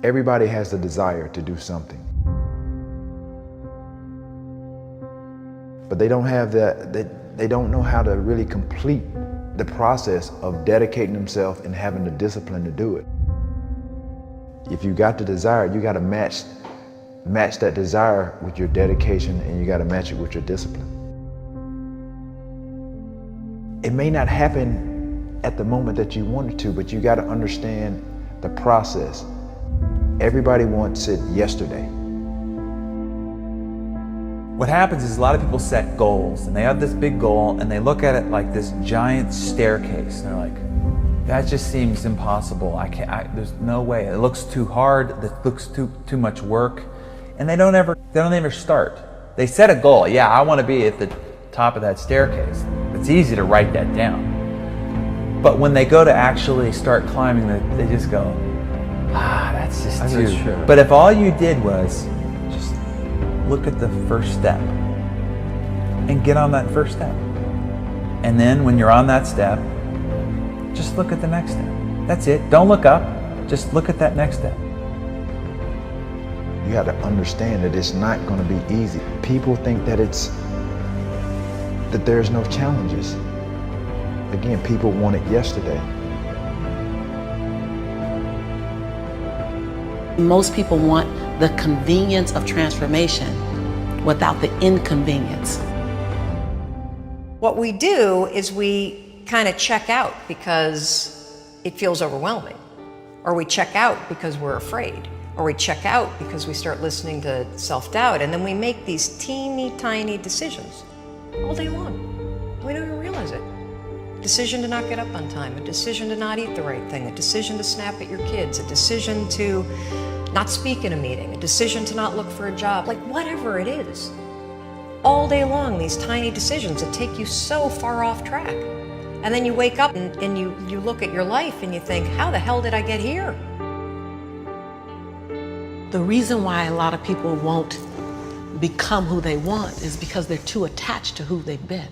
Everybody has the desire to do something, but they don't have that. They don't know how to really complete the process of dedicating themselves and having the discipline to do it. If you got the desire, you got to match that desire with your dedication, and you got to match it with your discipline. It may not happen at the moment that you want it to, but you got to understand the process. Everybody wants it yesterday. What happens is a lot of people set goals, and they have this big goal, and they look at it like this giant staircase. And they're like, that just seems impossible. There's no way. It looks too hard. It looks too much work. And they don't ever start. They set a goal. Yeah, I want to be at the top of that staircase. It's easy to write that down. But when they go to actually start climbing, they just go, that's just too. Sure. But if all you did was just look at the first step and get on that first step. And then when you're on that step, just look at the next step. That's it. Don't look up. Just look at that next step. You have to understand that it's not going to be easy. People think that there's no challenges. Again, people want it yesterday. Most people want the convenience of transformation without the inconvenience. What we do is we kind of check out because it feels overwhelming, or we check out because we're afraid, or we check out because we start listening to self-doubt, and then we make these teeny tiny decisions all day long. We don't even realize it. A decision to not get up on time, a decision to not eat the right thing, a decision to snap at your kids, a decision to not speak in a meeting, a decision to not look for a job, like whatever it is. All day long, these tiny decisions that take you so far off track. And then you wake up and you look at your life and you think, how the hell did I get here? The reason why a lot of people won't become who they want is because they're too attached to who they've been.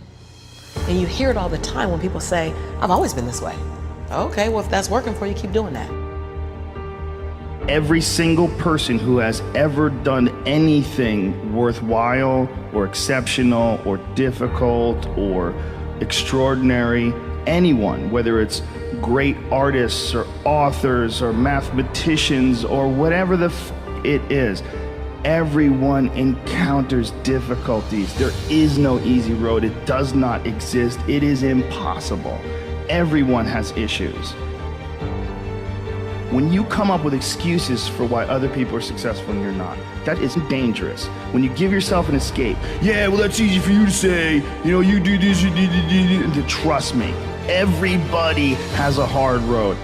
And you hear it all the time when people say, I've always been this way. Okay, well, if that's working for you, keep doing that. Every single person who has ever done anything worthwhile or exceptional or difficult or extraordinary, anyone, whether it's great artists or authors or mathematicians or whatever it is, everyone encounters difficulties. There is no easy road. It does not exist. It is impossible. Everyone has issues. When you come up with excuses for why other people are successful and you're not, that is dangerous. When you give yourself an escape, yeah, well, that's easy for you to say, you do this, you do. Trust me, everybody has a hard road.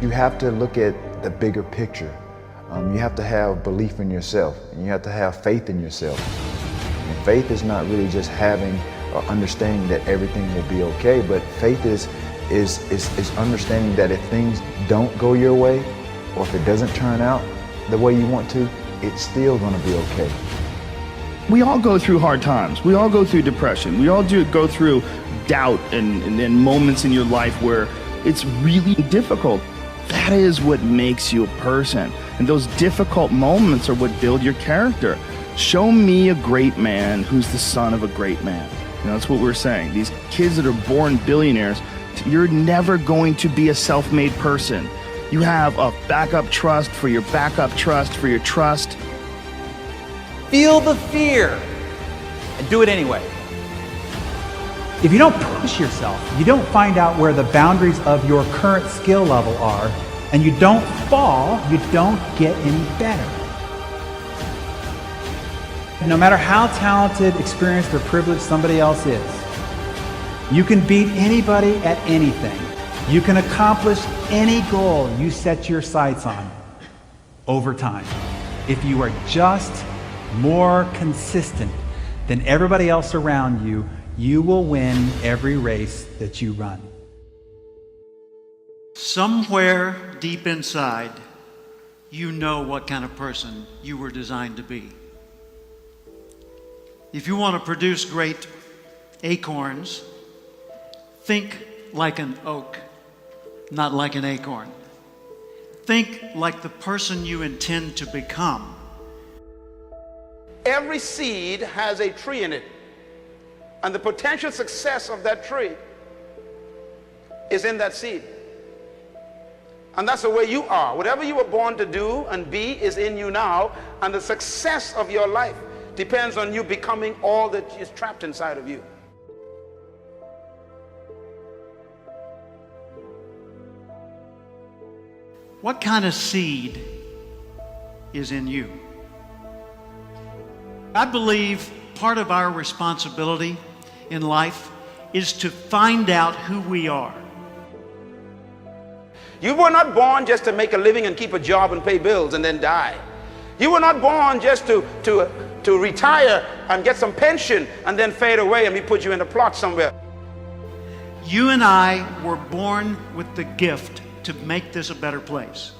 You have to look at the bigger picture. You have to have belief in yourself, and you have to have faith in yourself. And faith is not really just having or understanding that everything will be okay, but faith is understanding that if things don't go your way, or if it doesn't turn out the way you want to, it's still going to be okay. We all go through hard times. We all go through depression. We all go through doubt and moments in your life where it's really difficult. That is what makes you a person. And those difficult moments are what build your character. Show me a great man who's the son of a great man. That's what we're saying. These kids that are born billionaires, you're never going to be a self-made person. You have a backup trust for your backup trust for your trust. Feel the fear and do it anyway. If you don't push yourself, you don't find out where the boundaries of your current skill level are, and you don't fall, you don't get any better. No matter how talented, experienced, or privileged somebody else is, you can beat anybody at anything. You can accomplish any goal you set your sights on over time. If you are just more consistent than everybody else around you, you will win every race that you run. Somewhere deep inside, you know what kind of person you were designed to be. If you want to produce great acorns, think like an oak, not like an acorn. Think like the person you intend to become. Every seed has a tree in it, and the potential success of that tree is in that seed. And that's the way you are. Whatever you were born to do and be is in you now, and the success of your life depends on you becoming all that is trapped inside of you. What kind of seed is in you? I believe part of our responsibility in life is to find out who we are. You were not born just to make a living and keep a job and pay bills and then die. You were not born just to retire and get some pension and then fade away and we put you in a plot somewhere. You and I were born with the gift to make this a better place.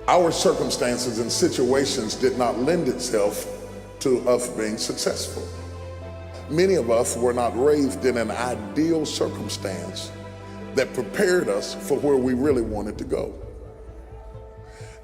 Our circumstances and situations did not lend itself to us being successful. Many of us were not raised in an ideal circumstance that prepared us for where we really wanted to go.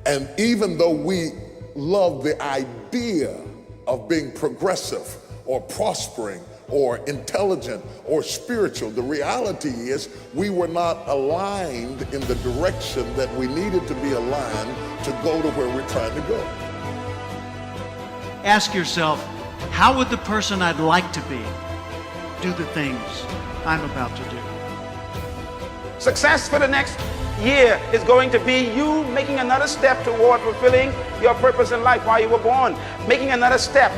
And even though we love the idea of being progressive or prospering or intelligent or spiritual, the reality is we were not aligned in the direction that we needed to be aligned to go to where we're trying to go. Ask yourself, how would the person I'd like to be do the things I'm about to do? Success for the next year is going to be you making another step toward fulfilling your purpose in life while you were born, making another step.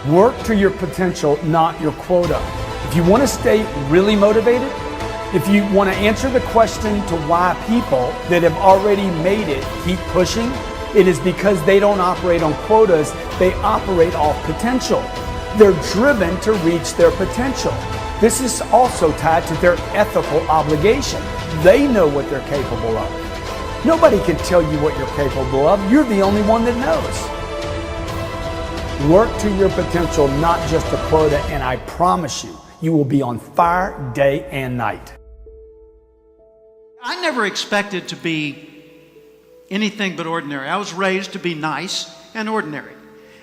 Work to your potential, not your quota. If you want to stay really motivated, if you want to answer the question to why people that have already made it keep pushing, it is because they don't operate on quotas, they operate off potential. They're driven to reach their potential. This is also tied to their ethical obligation. They know what they're capable of. Nobody can tell you what you're capable of. You're the only one that knows. Work to your potential, not just a quota, and I promise you, you will be on fire day and night. I never expected to be anything but ordinary. I was raised to be nice and ordinary.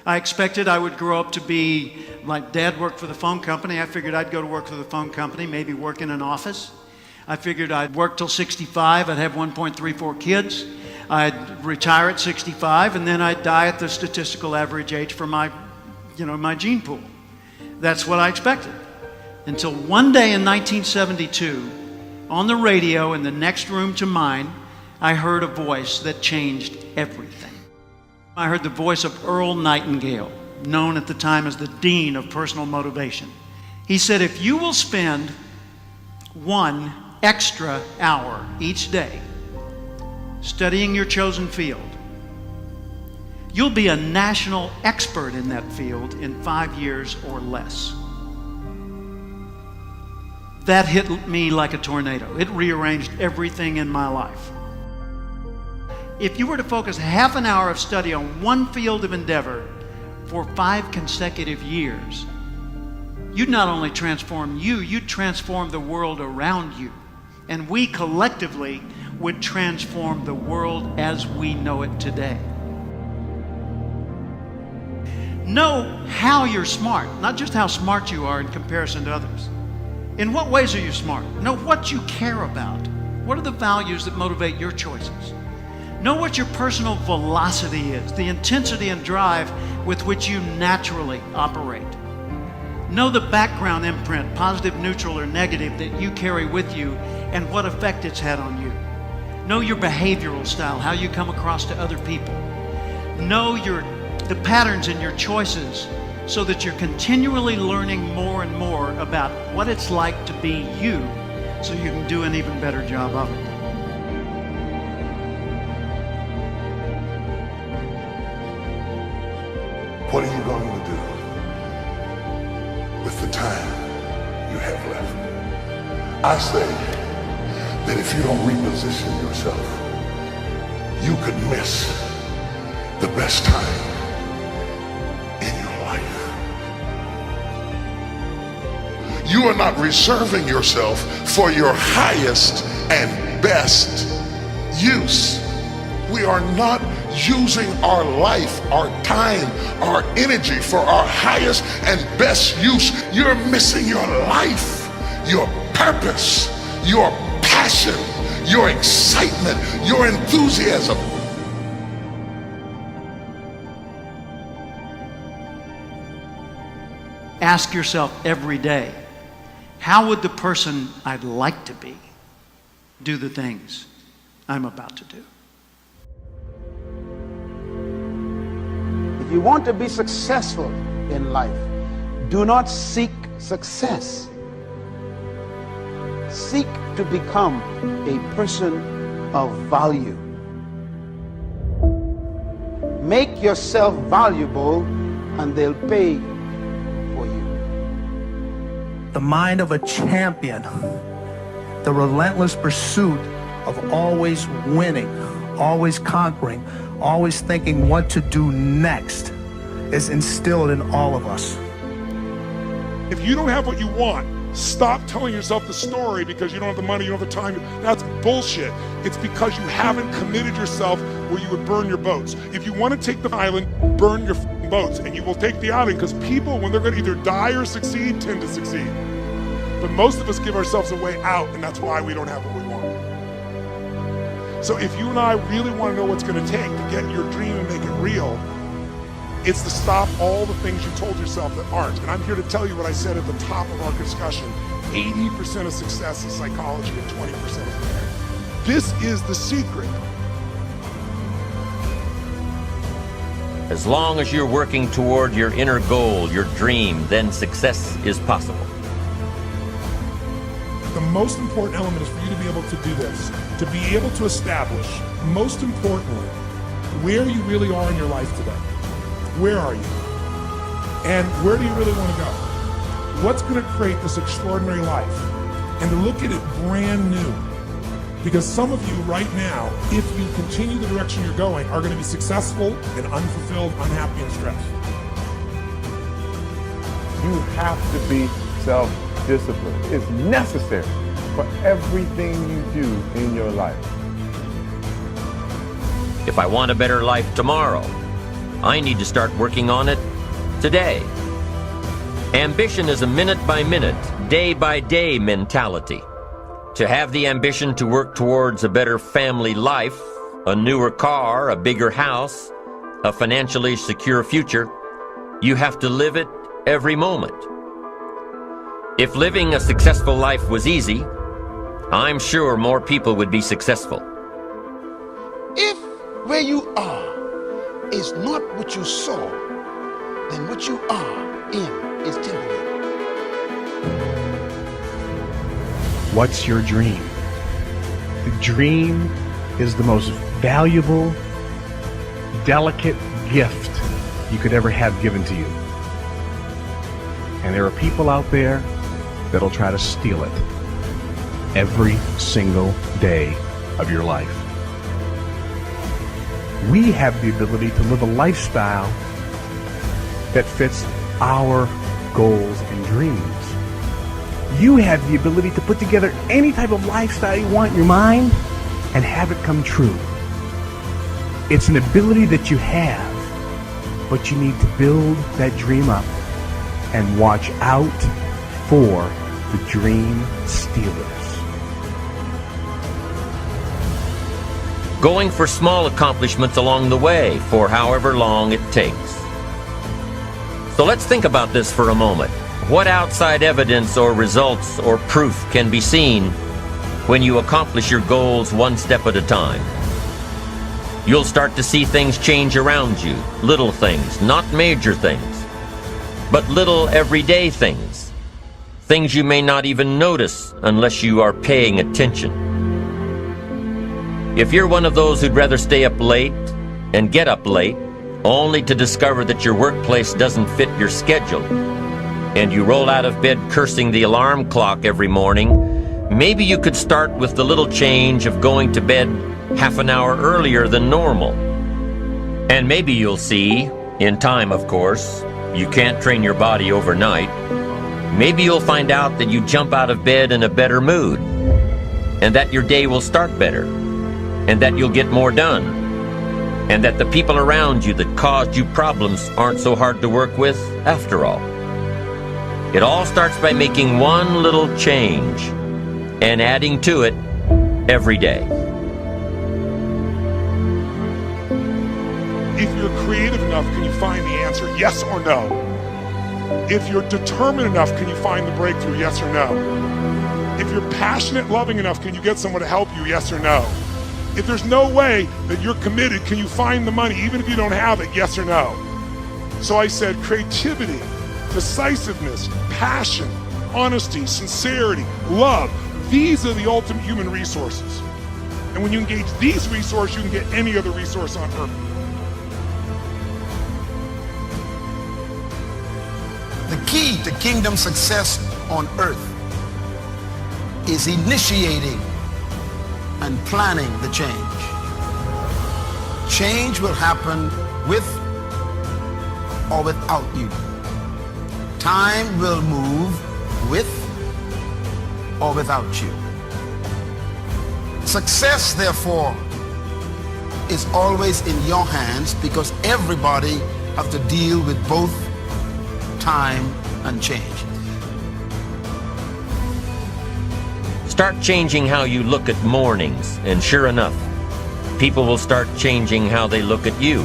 I expected I would grow up to be like Dad worked for the phone company. I figured I'd go to work for the phone company, maybe work in an office. I figured I'd work till 65. I'd have 1.34 kids. I'd retire at 65, and then I'd die at the statistical average age for my gene pool. That's what I expected. Until one day in 1972, on the radio in the next room to mine, I heard a voice that changed everything. I heard the voice of Earl Nightingale, known at the time as the Dean of Personal Motivation. He said, if you will spend 1 extra hour each day studying your chosen field, you'll be a national expert in that field in 5 years or less. That hit me like a tornado. It rearranged everything in my life. If you were to focus half an hour of study on one field of endeavor for 5 consecutive years, you'd not only transform you, you'd transform the world around you. And we collectively would transform the world as we know it today. Know how you're smart, not just how smart you are in comparison to others. In what ways are you smart? Know what you care about. What are the values that motivate your choices? Know what your personal velocity is, the intensity and drive with which you naturally operate. Know the background imprint, positive, neutral, or negative, that you carry with you and what effect it's had on you. Know your behavioral style, how you come across to other people. Know the patterns in your choices so that you're continually learning more and more about what it's like to be you so you can do an even better job of it. What are you going to do with the time you have left? I say that if you don't reposition yourself, you could miss the best time in your life. you are not reserving yourself for your highest and best use. We are not using our life, our time, our energy for our highest and best use. You're missing your life, your purpose, your passion, your excitement, your enthusiasm. Ask yourself every day, how would the person I'd like to be do the things I'm about to do? If you want to be successful in life, do not seek success. Seek to become a person of value. Make yourself valuable and they'll pay for you. The mind of a champion, the relentless pursuit of always winning, always conquering, always thinking what to do next is instilled in all of us. If you don't have what you want, stop telling yourself the story because you don't have the money, you don't have the time. That's bullshit. It's because you haven't committed yourself where you would burn your boats. If you want to take the island, burn your boats, and you will take the island, because people, when they're going to either die or succeed, tend to succeed. But most of us give ourselves a way out, and that's why we don't have what we want. So if you and I really want to know what's going to take to get your dream and make it real, it's to stop all the things you told yourself that aren't. And I'm here to tell you what I said at the top of our discussion. 80% of success is psychology and 20% is there. This is the secret. As long as you're working toward your inner goal, your dream, then success is possible. The most important element is for you to be able to do this, to be able to establish, most importantly, where you really are in your life today. Where are you? And where do you really want to go? What's going to create this extraordinary life? And to look at it brand new. Because some of you right now, if you continue the direction you're going, are going to be successful and unfulfilled, unhappy, and stressed. You have to be self-disciplined. It's necessary for everything you do in your life. If I want a better life tomorrow, I need to start working on it today. Ambition is a minute-by-minute, day-by-day mentality. To have the ambition to work towards a better family life, a newer car, a bigger house, a financially secure future, you have to live it every moment. If living a successful life was easy, I'm sure more people would be successful. If where you are is not what you saw, then what you are in is temporary. What's your dream? The dream is the most valuable, delicate gift you could ever have given to you. And there are people out there that'll try to steal it every single day of your life. We have the ability to live a lifestyle that fits our goals and dreams. You have the ability to put together any type of lifestyle you want in your mind and have it come true. It's an ability that you have, but you need to build that dream up and watch out for the dream stealers. Going for small accomplishments along the way for however long it takes. So let's think about this for a moment. What outside evidence or results or proof can be seen when you accomplish your goals one step at a time? You'll start to see things change around you, little things, not major things, but little everyday things. Things you may not even notice unless you are paying attention. If you're one of those who'd rather stay up late and get up late, only to discover that your workplace doesn't fit your schedule, and you roll out of bed cursing the alarm clock every morning, maybe you could start with the little change of going to bed half an hour earlier than normal. And maybe you'll see, in time of course, you can't train your body overnight, Maybe you'll find out that you jump out of bed in a better mood, and that your day will start better, and that you'll get more done, and that the people around you that caused you problems aren't so hard to work with after all. It all starts by making one little change and adding to it every day. If you're creative enough, can you find the answer? Yes or no? If you're determined enough, can you find the breakthrough? Yes or no? If you're passionate, loving enough, can you get someone to help you? Yes or no? If there's no way that you're committed, can you find the money even if you don't have it? Yes or no? So I said creativity, decisiveness, passion, honesty, sincerity, love. These are the ultimate human resources. And when you engage these resources, you can get any other resource on earth. The key to kingdom success on earth is initiating and planning the change. Change will happen with or without you. Time will move with or without you. Success, therefore, is always in your hands because everybody has to deal with both time and change. Start changing how you look at mornings, and sure enough, people will start changing how they look at you.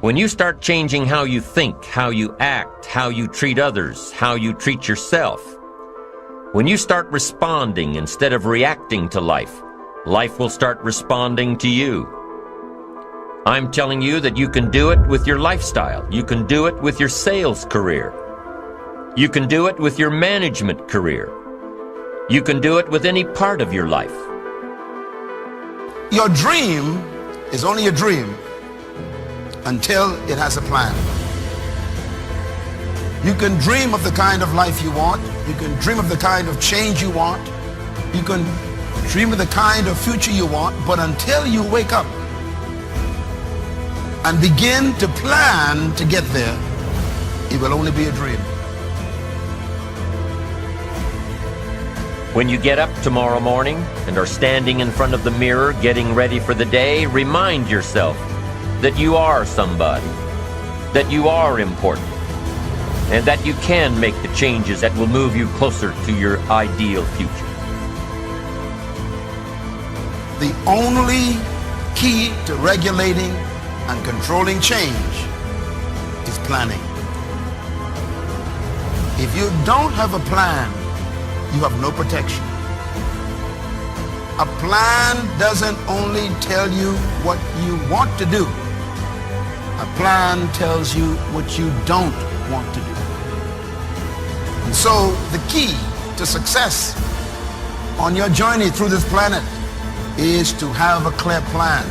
When you start changing how you think, how you act, how you treat others, how you treat yourself, when you start responding instead of reacting to life, life will start responding to you. I'm telling you that you can do it with your lifestyle. You can do it with your sales career. You can do it with your management career. You can do it with any part of your life. Your dream is only a dream until it has a plan. You can dream of the kind of life you want. You can dream of the kind of change you want. You can dream of the kind of future you want, but until you wake up and begin to plan to get there, it will only be a dream. When you get up tomorrow morning and are standing in front of the mirror getting ready for the day, remind yourself that you are somebody, that you are important, and that you can make the changes that will move you closer to your ideal future. The only key to regulating and controlling change is planning. If you don't have a plan, you have no protection. A plan doesn't only tell you what you want to do. A plan tells you what you don't want to do. And so the key to success on your journey through this planet is to have a clear plan.